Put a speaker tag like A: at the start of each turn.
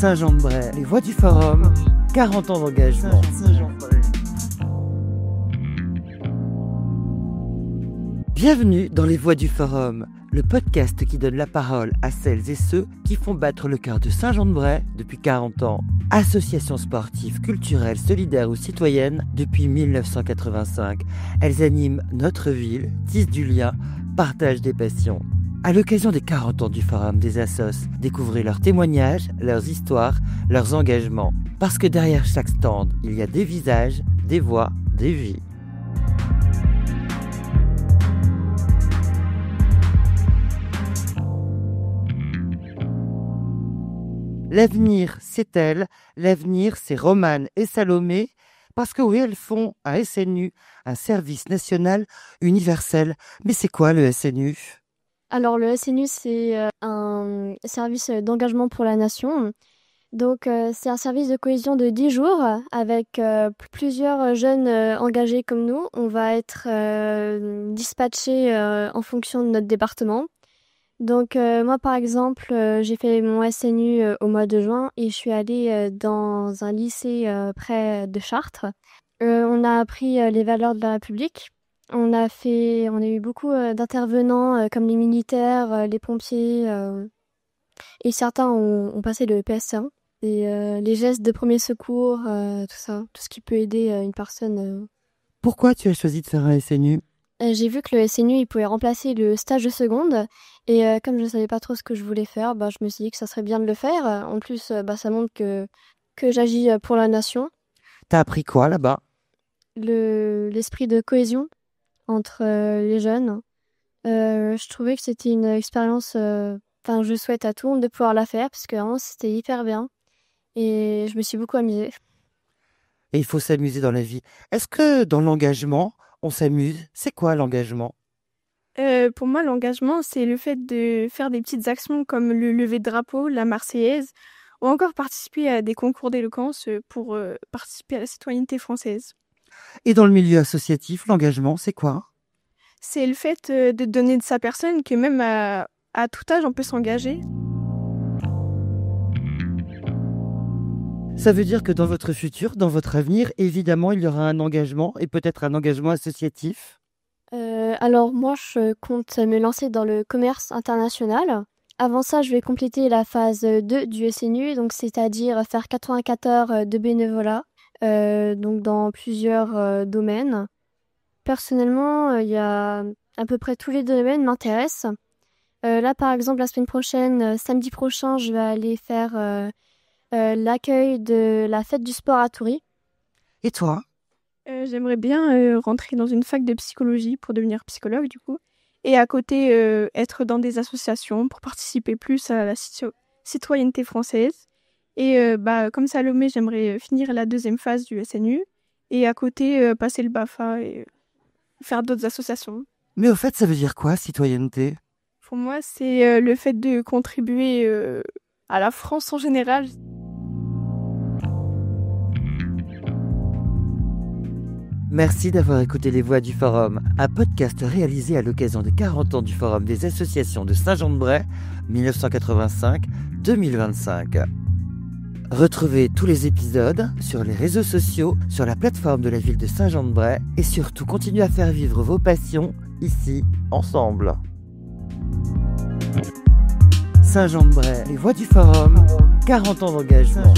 A: Saint-Jean-de-Bray, les voix du forum, 40 ans d'engagement. Bienvenue dans les voix du forum, le podcast qui donne la parole à celles et ceux qui font battre le cœur de Saint-Jean-de-Bray depuis 40 ans. Association sportive, culturelle, solidaire ou citoyenne depuis 1985. Elles animent notre ville, tissent du lien, partagent des passions. À l'occasion des 40 ans du Forum des Assos, découvrez leurs témoignages, leurs histoires, leurs engagements. Parce que derrière chaque stand, il y a des visages, des voix, des vies. L'avenir, c'est elle. L'avenir, c'est Romane et Salomé. Parce que oui, elles font un SNU, un service national universel. Mais c'est quoi le SNU ?
B: Alors le SNU, c'est un service d'engagement pour la nation. Donc c'est un service de cohésion de 10 jours avec plusieurs jeunes engagés comme nous. On va être dispatchés en fonction de notre département. Donc moi par exemple, j'ai fait mon SNU au mois de juin et je suis allée dans un lycée près de Chartres. On a appris les valeurs de la République. On a eu beaucoup d'intervenants comme les militaires, les pompiers et certains ont passé le PS1. Et les gestes de premier secours, tout ça, tout ce qui peut aider une personne.
A: Pourquoi tu as choisi de faire un SNU ?
B: J'ai vu que le SNU il pouvait remplacer le stage de seconde et comme je ne savais pas trop ce que je voulais faire, je me suis dit que ça serait bien de le faire. En plus, ça montre que j'agis pour la nation.
A: T'as appris quoi là-bas ?
B: L'esprit de cohésion entre les jeunes. Je trouvais que c'était une expérience, je souhaite à tout le monde de pouvoir la faire parce que vraiment c'était hyper bien et je me suis beaucoup amusée.
A: Et il faut s'amuser dans la vie. Est-ce que dans l'engagement, on s'amuse ? C'est quoi l'engagement ?
C: Pour moi, l'engagement, c'est le fait de faire des petites actions comme le lever de drapeau, la Marseillaise, ou encore participer à des concours d'éloquence pour participer à la citoyenneté française.
A: Et dans le milieu associatif, l'engagement, c'est quoi ?
C: C'est le fait de donner de sa personne, que même à tout âge, on peut s'engager.
A: Ça veut dire que dans votre futur, dans votre avenir, évidemment, il y aura un engagement et peut-être un engagement associatif ?
B: Alors moi, je compte me lancer dans le commerce international. Avant ça, je vais compléter la phase 2 du SNU, donc c'est-à-dire faire 84 heures de bénévolat, donc dans plusieurs domaines. Personnellement, il y a à peu près tous les domaines m'intéressent. Là, par exemple, la semaine prochaine, samedi prochain, je vais aller faire l'accueil de la fête du sport à Toury.
A: Et toi ?
C: J'aimerais bien rentrer dans une fac de psychologie pour devenir psychologue, du coup. Et à côté, être dans des associations pour participer plus à la citoyenneté française. Et comme Salomé, j'aimerais finir la deuxième phase du SNU. Et à côté, passer le BAFA et faire d'autres associations.
A: Mais au fait, ça veut dire quoi, citoyenneté ?
C: Pour moi, c'est le fait de contribuer à la France en général.
A: Merci d'avoir écouté Les Voix du Forum, un podcast réalisé à l'occasion des 40 ans du Forum des associations de Saint-Jean-de-Bray, 1985-2025. Retrouvez tous les épisodes sur les réseaux sociaux, sur la plateforme de la ville de Saint-Jean-de-Bray et surtout continuez à faire vivre vos passions ici, ensemble. Saint-Jean-de-Bray, Les Voix du Forum, 40 ans d'engagement.